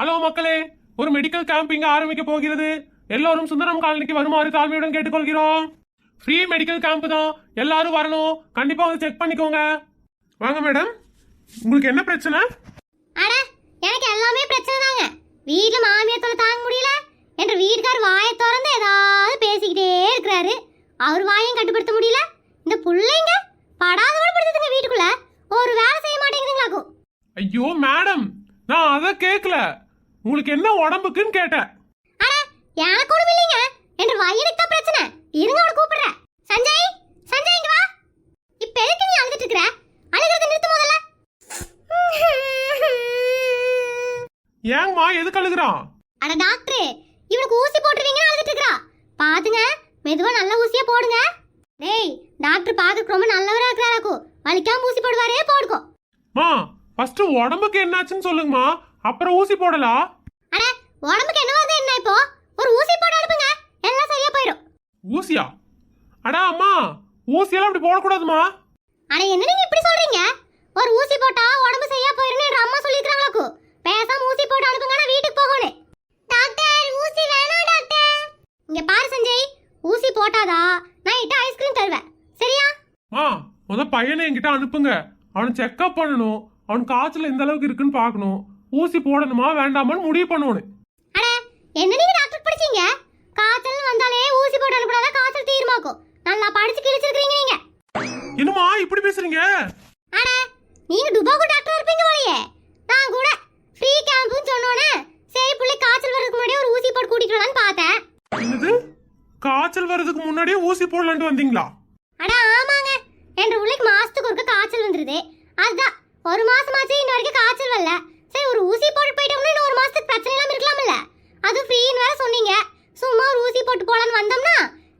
Hello மக்களே, ஒரு medical camp இங்க ஆரம்பிக்க போகிறது. எல்லாரும் சுந்தரம் காலனிக்கு வருமாறு தாழ்மையுடன் கேட்டுக்கொள்கிறோம். ஃப்ரீ மெடிக்கல் கேம்ப் தான், எல்லாரும் வரணும். கண்டிப்பா வந்து செக் பண்ணிக்கோங்க. வாங்க மேடம், உங்களுக்கு என்ன பிரச்சனை? அட, எனக்கு எல்லாமே பிரச்சனை தாங்க. வீட்ல மாமியார் தாங்க முடியல. என்ற வீட்டுக்கார் வாயை திறந்து ஏதாவது பேசிக்கிட்டே இருக்கிறாரு. அவர் வாயையும் கட்டுப்படுத்த முடியல. இந்த பிள்ளைங்க படாதவரை படுத்துதுங்க வீட்டுக்குள்ள. ஒரு வேலை செய்ய மாட்டேங்குதுங்களாக்கும். ஐயோ மேடம், நான் அதை கேட்கல. உங்களுக்கு என்ன உடம்புக்குன்னு கேட்டேன். அட, எனக்கு ஒண்ணும் இல்லைங்க. என்ற வயிறுக்கு தான் பிரச்சனை. இருங்க, அவனை கூப்பிடுறேன். சஞ்சய், சஞ்சய் இங்க வா. இப்ப எதுக்கு நீ அழுதுட்டு இருக்கற? அழுகிறத நிறுத்து முதல்ல. ஏங்கம்மா எதுக்கு அழுகுறான்? அட டாக்டர், இவனுக்கு ஊசி போட்டுருவீங்கன்னு அழுதுட்டு இருக்கா. பாத்துங்க, மெதுவா நல்ல ஊசியா போடுங்க. டேய், டாக்டர் பாத்துக்கு ரொம்ப நல்லவரா இருக்கிறாராக்கோ. வலிக்காம ஊசி போடுவாரே, போடுக்கோ. மா, ஃபர்ஸ்ட் உடம்புக்கு என்னாச்சுன்னு சொல்லுங்கம்மா, அப்புறம் ஊசி போடலாம். அட, உடம்புக்கு என்ன வருது என்ன இப்போ? ஒரு ஊசி போட்டு அனுப்புங்க, எல்லாம் சரியா போயிடும். ஊசியா? அடா அம்மா, ஊசியெல்லாம் அப்படி போடக்கூடாதுமா. அட, என்ன நீங்க இப்படி சொல்றீங்க? ஒரு ஊசி போட்டா உடம்பு சரியா போயிடும் என்ற அம்மா சொல்லிருக்காங்களாக்கு. பேசாம ஊசி போட்டு அனுப்புங்க, நான் வீட்டுக்கு போகணும். டாக்டர், ஊசி வேணாம் டாக்டர். இங்க பாரு சஞ்சய், ஊசி போட்டாதா நான் இட்ட ஐஸ்கிரீம் தருவேன், சரியா? மா, பையனை என்கிட்ட அனுப்புங்க. அவனை செக்அப் பண்ணணும். அவன் காய்ச்சல் எந்த அளவுக்கு இருக்குன்னு பார்க்கணும். ஊசி போடணுமா வேண்டாமான்னு முடிவு பண்ணுவோன்னு. அட, என்ன நீங்க டாக்டர் படிச்சீங்க? காய்ச்சல் வந்தாலே ஊசி போட்டு அனுப்புறதா காய்ச்சல் தீர்மாக்கும். நல்லா படிச்சு கிழிச்சிருக்கீங்க நீங்க. என்னம்மா இப்படி பேசுறீங்க? அட, நீங்க டுபாகோ டாக்டர் இருப்பீங்க போலயே. நான் கூட ஃப்ரீ கேம்ப்னு சொன்னோனே சரி புள்ளை காய்ச்சல் வரதுக்கு முன்னாடி ஒரு ஊசி போட்டு கூட்டிட்டு வரலான்னு பார்த்தேன். என்னது, காய்ச்சல் வர்றதுக்கு முன்னாடியே ஊசி போடலான்ட்டு வந்தீங்களா? அட ஆமாங்க, என்ற பிள்ளைக்கு மாசத்துக்கு ஒருக்க காய்ச்சல் வந்துருது. அதுதான் ஒரு மாசமாச்சு இன்ன வரைக்கும் காய்ச்சல் வரல. சரி, ஒரு ஊசி போட்டு போயிட்டோம்னா இன்னும் ஒரு மாசத்துக்கு பிரச்சனை இல்லாம இருக்கலாம்ல. அது ஃப்ரீன்னு வேற சொன்னீங்க. சும்மா ஒரு ஊசி போட்டு போலான்னு வந்தோம்னா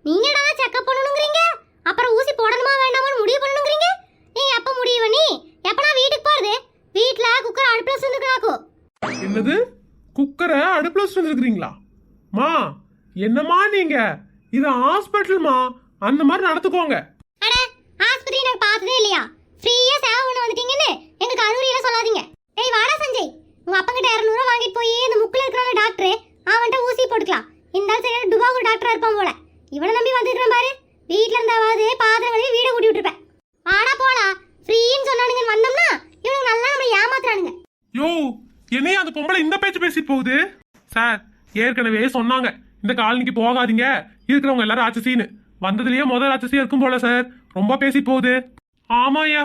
நீங்க என்னடா செக்அப் பண்ணணும்ங்கறீங்க. அப்புறம் ஊசி போடணுமா வேண்டாமான்னு முடிவு பண்ணணும்ங்கறீங்க. நீங்க எப்ப முடிவு பண்ணி எப்ப நான் வீட்டுக்கு போறது? வீட்ல குக்கர் அடுப்புல வச்சிருக்காக்கோ. என்னது, குக்கரை அடுப்புல வச்சிருக்கீங்களா? மா, என்னம்மா நீங்க? இது ஹாஸ்பிட்டல்மா, அந்த மாதிரி நடந்துக்கோங்க. அட, ஆஸ்பத்திரி நான் பார்த்ததே இல்லையா? ஃப்ரீயா சேவை பண்ண வந்துட்டீங்கன்னு எங்களுக்கு அறிவுரையில சொல்லாதீங்க. ஏய் வாடா சஞ்சய், உங்க அப்பா கிட்ட 200 ரூபாய் வாங்கிட்டு போய் இந்த முக்குல இருக்கிற டாக்டர் அவன்கிட்ட ஊசி போட்டுக்கலாம். இந்த ஆள் சரியான டுபாகோ டாக்டரா இருப்பான் போல. இவனை நம்பி வந்துருக்கேன் பாரு. வீட்ல இருந்தாவது பாத்திரம் கழுவி வீட கூட்டி விட்டுருப்பேன். வாடா போடா, ஃப்ரீன்னு சொன்னானுங்க வந்தோம்னா இவனுக்கு நல்லா நம்ம ஏமாத்துறானுங்க. யோ, என்னைய அந்த பொம்பளை இந்த பேச்சு பேசிட்டு போகுது? சார், ஏற்கனவே சொன்னாங்க இந்த காலனிக்கு போகாதீங்க, இருக்கிறவங்க எல்லாரும் ராட்சசின்னு. வந்ததுலயே முதல் ராட்சசியா இருக்கும் போல சார். ரொம்ப பேசிட்டு போகுது. ஆமாயா,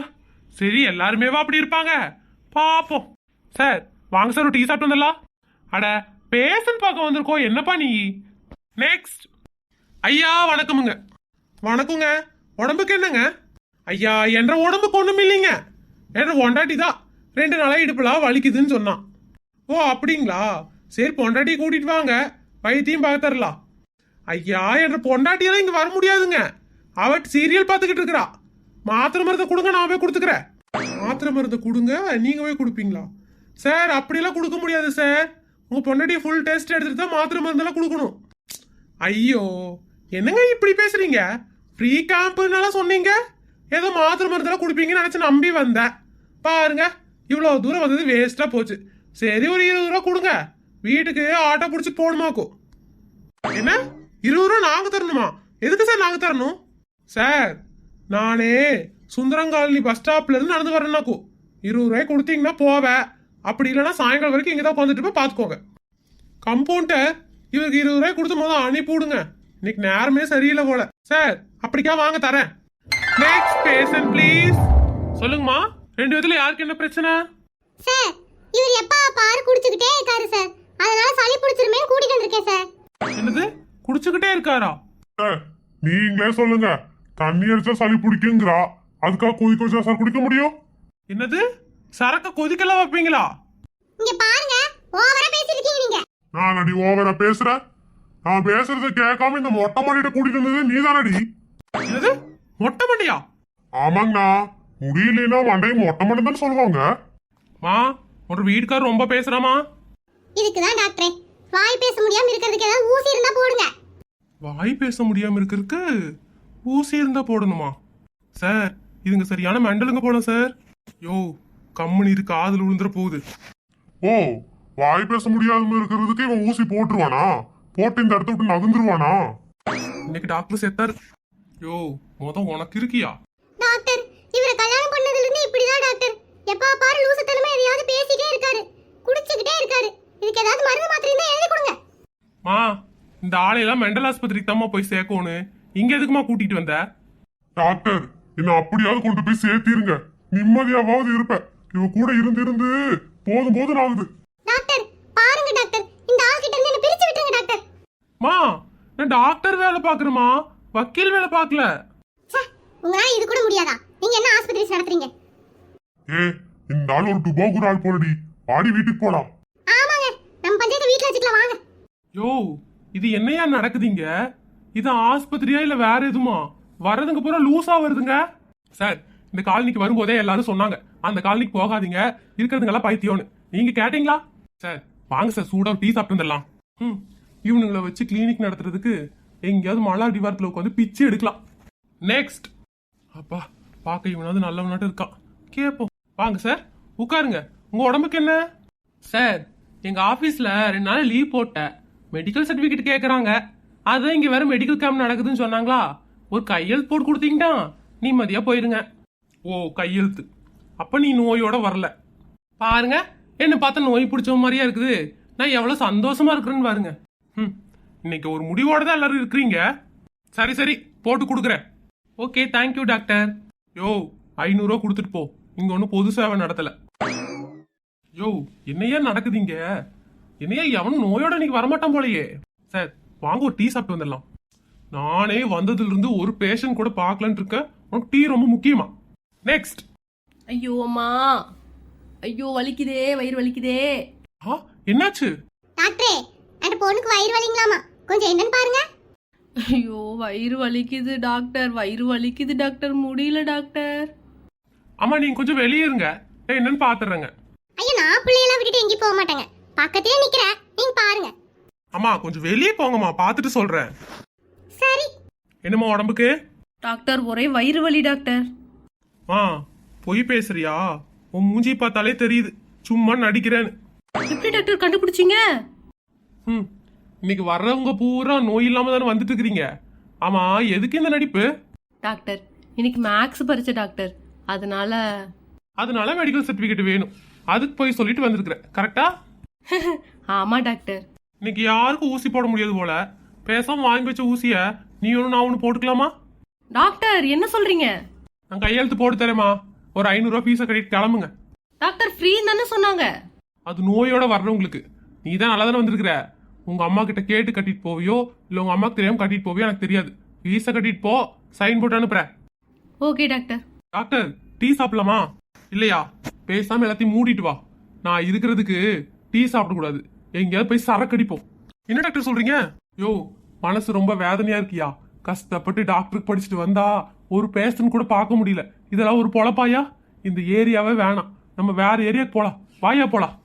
சரி, எல்லாருமேவா அப்படி இருப்பாங்க? பாப்போம். சார் வாங்க சார், ஒரு டீ சாப்பிட்டு வந்துடலாம். அட, பேஷண்ட் பார்க்க வந்திருக்கோம், என்னப்பா நீ? நெக்ஸ்ட். ஐயா வணக்கமுங்க. வணக்கங்க. உடம்புக்கு என்னங்க? ஐயா, என்ற உடம்புக்கு ஒண்ணும் இல்லைங்க. என்ற பொண்டாட்டி தான் 2 நாளா இடுப்புலாம் வலிக்குதுன்னு சொன்னான். ஓ அப்படிங்களா? சரி, பொண்டாட்டி கூட்டிட்டு வாங்க, வைத்தியம் பார்த்துடலாம். ஐயா, என்ற பொண்டாட்டியெல்லாம் இங்க வர முடியாதுங்க. அவ சீரியல் பார்த்துக்கிட்டு இருக்கிறா. மாத்திரை மருந்தை கொடுங்க, நான் போய் கொடுத்துக்கிறேன். மாத்திரை மருந்தை கொடுங்க, நீங்க போய் கொடுப்பீங்களா? சார், அப்படியெல்லாம் கொடுக்க முடியாது சார். உங்க பொண்டாட்டி ஃபுல் டெஸ்ட் எடுத்துட்டு தான் மாத்திரை மருந்தெல்லாம் கொடுக்கணும். ஐயோ, என்னங்க இப்படி பேசுறீங்க? ஃப்ரீ கேம்ப்னால சொன்னீங்க, ஏதோ மாத்திரை மருந்தெல்லாம் கொடுப்பீங்கன்னு நினைச்சு நம்பி வந்தேன். பாருங்க, இவ்வளவு தூரம் வந்தது வேஸ்டா போச்சு. சரி, ஒரு 20 ரூபா கொடுங்க, வீட்டுக்கு ஆட்டோ பிடிச்சி போகணுமாக்கும். என்ன, 20 ரூபா நாங்க தரணுமா? எதுக்கு சார் நாங்க தரணும்? சார், நானே சுந்தரங்காலனி பஸ் ஸ்டாப்ல இருந்து நடந்து வரேன்னாக்கும் 20 ரூபாய் கொடுத்தீங்கன்னா போவேன். அப்படி இல்லைன்னா சாயங்காலம் வரைக்கும் இங்கே தான் உட்காந்துட்டு போய் பார்த்துக்கோங்க. கம்பவுண்டர் இவருக்கு 20 ரூபாய் கொடுத்து முதல் அனுப்பி விடுங்க. இன்னைக்கு நேரமே சரியில்லை போல. சார், அப்படிக்கா வாங்க தரேன். Next patient please. சொல்லுங்கம்மா, 2 விதத்துல யாருக்கு என்ன பிரச்சனை? சார், இவர் எப்பா பாரு குடிச்சுக்கிட்டே இருக்காரு சார். அதனால சளி பிடிச்சிருமே கூட்டிட்டு வந்திருக்கேன் சார். என்னது, குடிச்சுக்கிட்டே இருக்காரா? நீங்களே சொல்லுங்க. தண்ணி அடிச்சா சளி பிடிக்குங்கிறா, அதுக்காக கொதிக்க வச்சா சார் குடிக்க முடியும்? என்னது, சரக்க கொதிக்கலாம் வைப்பீங்களா? இங்க பாருங்க, ஓவரா பேசிட்டு இருக்கீங்க நீங்க. நான் அடி ஓவரா பேசுறேன்? நான் பேசுறத கேட்காம இந்த மொட்டை மாடிட்ட கூட்டிட்டு வந்தது நீதானடி? என்னது, மொட்டை மண்டியா? ஆமாங்கண்ணா, முடியலன்னா மண்டையை மொட்டை மண்டி தான் சொல்லுவாங்க. மா, ஒரு வீட்டுக்காரர் ரொம்ப பேசுறாமா. இதுக்குதான் டாக்டரே, வாய் பேச முடியாம இருக்கிறதுக்கு ஏதாவது ஊசி இருந்தா போடுங்க. வாய் பேச முடியாம இருக்கிறதுக்கு ஊசி இருந்தா போடணுமா? சார், இதுங்க சரியான மெண்டலுங்க போல சார். யோ, கம்முனி இருக்கு, காதுல விழுந்துற போகுது. ஓ, வாய் பேச முடியாம இருக்கிறதுக்கு இவன் ஊசி போட்டுருவானா? போட்டு இந்த இடத்த விட்டு நகர்ந்துருவானா? இன்னைக்கு டாக்டர் செத்தாரு. யோ உனக்கு இருக்கியா? டாக்டர் இவரை கல்யாணம் பண்ணதுல இருந்து இப்படிதான் டாக்டர். எப்பா பாரு லூசுத்தனமா எதையாவது பேசிட்டே இருக்காரு, குடிச்சுக்கிட்டே இருக்காரு. இதுக்கு ஏதாவது மருந்து மாத்திரை இருந்தா எழுதி கொடுங்க. மா இந்த ஆளையெல்லாம் மெண்டல் ஆஸ்பத்திரிக்கு தாம்மா போய் சேர்க்கணும். இங்க எதுக்குமா கூட்டிட்டு வந்த? டாக்டர் என்ன அப்படியாவது கொண்டு போய் சேர்த்திருங்க, நிம்மதியாவது இருப்பேன். இவ கூட இருந்து இருந்து போதும் போதும் ஆகுது. டாக்டர் பாருங்க டாக்டர், இந்த ஆள் கிட்ட இருந்து என்ன பிரிச்சு விட்டுருங்க டாக்டர். மா நான் டாக்டர் வேலை பாக்குறேமா, வக்கீல் வேலை பார்க்கல. உங்களால இது கூட முடியாதா? நீங்க என்ன ஆஸ்பத்திரி நடத்துறீங்க? ஏ இந்த ஆள் ஒரு டுபாக்கூர் ஆள் போலடி. ஆடி வீட்டுக்கு போலாம். ஆமாங்க, நம்ம பஞ்சாயத்து வீட்ல வச்சுக்கலாம் வாங்க. யோ இது என்னையா நடக்குதுங்க? இது ஆஸ்பத்திரியா இல்ல வேற எதுமா? வர்றதுங்க பூரா லூசா வருதுங்க. சார் இந்த காலனிக்கு வரும்போதே எல்லாரும் சொன்னாங்க அந்த காலனிக்கு போகாதீங்க, இருக்கிறதுங்கெல்லாம் பைத்தியம்னு. நீங்க கேட்டீங்களா? சார் வாங்க சார், சூடா டீ சாப்பிட்டு வந்துடலாம். இவனுங்களை வச்சு கிளினிக் நடத்துறதுக்கு எங்கேயாவது மழை அடிவாரத்தில் உட்காந்து பிச்சு எடுக்கலாம். நெக்ஸ்ட். அப்பா பார்க்க இவனாவது நல்லவனாட்டு இருக்கான். கேட்போம். வாங்க சார் உட்காருங்க. உங்க உடம்புக்கு என்ன? சார் எங்க ஆபீஸ்ல 2 நாள் லீவ் போட்டேன். மெடிக்கல் சர்டிபிகேட் கேட்கறாங்க. அதான் இங்க வேற மெடிக்கல் கேம்ப் நடக்குதுன்னு சொன்னாங்களா, ஒரு கையெழுத்து போட்டு கொடுத்தீங்கன்னா நிம்மதியா போயிருங்க. ஓ கையெழுத்து. அப்ப நீ நோயோட வரல. பாருங்க என்ன பார்த்தா நோய் பிடிச்ச மாதிரியா இருக்குது. நான் எவ்வளவு சந்தோஷமா இருக்கிறேன்னு பாருங்க. இன்னைக்கு ஒரு முடிவோட தான் எல்லாரும் இருக்கிறீங்க. சரி சரி போட்டு கொடுக்குறேன். Okay thank you doctor. யோ 500 ரூபா கொடுத்துட்டு போ. இங்க ஒன்றும் பொது சேவை நடத்தல. யோ என்னையா நடக்குதுங்க? என்னையா எவனும் நோயோட இன்னைக்கு வரமாட்டான் போலயே. சார் வாங்க ஒரு டீ சாப்பிட்டு வந்துடலாம். நானே வந்ததுல இருந்து ஒரு பேஷண்ட் கூட பார்க்கலன்னு இருக்கேன். உனக்கு டீ ரொம்ப முக்கியமா? நெக்ஸ்ட். ஐயோ அம்மா, ஐயோ வலிக்குதே, வயிறு வலிக்குதே. என்னாச்சு? டாக்டரே அந்த பொண்ணுக்கு வயிறு வலிங்களாமா, கொஞ்சம் என்னன்னு பாருங்க. ஐயோ வயிறு வலிக்குது டாக்டர், வயிறு வலிக்குது டாக்டர், முடியல டாக்டர். அம்மா நீங்க கொஞ்சம் வெளியே இருங்க, என்னன்னு பாத்துறேங்க. ஐயா நான் பிள்ளையெல்லாம் விட்டுட்டு எங்கேயும் போக மாட்டேங்க, பக்கத்திலே நிக்கிறேன், நீங்க பாருங்க. அம்மா கொஞ்சம் வெளியே போங்கம்மா, பாத்துட்டு சொல்றேன். சரி. என்னம்மா உடம்புக்கு? டாக்டர் ஒரே வயிறு வலி டாக்டர். பொய் பேசுறியா? உன் மூஞ்சி பார்த்தாலே தெரியுது சும்மா நடிக்கிறேன்னு. எப்படி டாக்டர் கண்டுபிடிச்சீங்க? இன்னைக்கு வர்றவங்க பூரா நோய் இல்லாம தானே வந்துட்டு இருக்கிறீங்க. ஆமா எதுக்கு இந்த நடிப்பு? டாக்டர் இன்னைக்கு மேக்ஸ் பரிச்சை டாக்டர், அதனால மெடிக்கல் சர்டிபிகேட் வேணும், அதுக்கு போய் சொல்லிட்டு வந்திருக்கிறேன். கரெக்டா? ஆமா டாக்டர். இன்னைக்கு யாருக்கும் ஊசி போட முடியாது போல. பேசாம வாங்கி வச்ச ஊசிய நீ ஒன்று நான் ஒன்று போட்டுக்கலாமா? டாக்டர் என்ன சொல்றீங்க? நான் கையெழுத்து போட்டு தரேமா, ஒரு 500 ரூபா ஃபீஸை கட்டிட்டு கிளம்புங்க. டாக்டர் ஃப்ரீ தானே சொன்னாங்க. அது நோயோட வர்றவங்களுக்கு. நீ தான் நல்லா தானே வந்திருக்கிற. உங்க அம்மா கிட்ட கேட்டு கட்டிட்டு போவியோ இல்ல உங்க அம்மாக்கு தெரியாம கட்டிட்டு போவியோ எனக்கு தெரியாது. ஃபீஸை கட்டிட்டு போ, சைன் போட்டு அனுப்புறேன். Okay doctor. டாக்டர் டீ சாப்பிடலாமா? இல்லையா பேசாம எல்லாத்தையும் மூடிட்டு வா. நான் இருக்கிறதுக்கு டீ சாப்பிடக்கூடாது, எங்கேயாவது போய் சரக்கடிப்போம். என்ன டாக்டர் சொல்றீங்க? யோ மனசு ரொம்ப வேதனையா இருக்கியா? கஷ்டப்பட்டு டாக்டருக்கு படிச்சுட்டு வந்தா ஒரு பேஷண்ட் கூட பார்க்க முடியல. இதெல்லாம் ஒரு பொழப்பாயா? இந்த ஏரியாவே வேணாம், நம்ம வேற ஏரியாவுக்கு போலாம். வாயா போலாம்.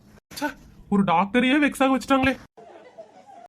ஒரு டாக்டரையே வெக்ஸாக வச்சுட்டாங்களே.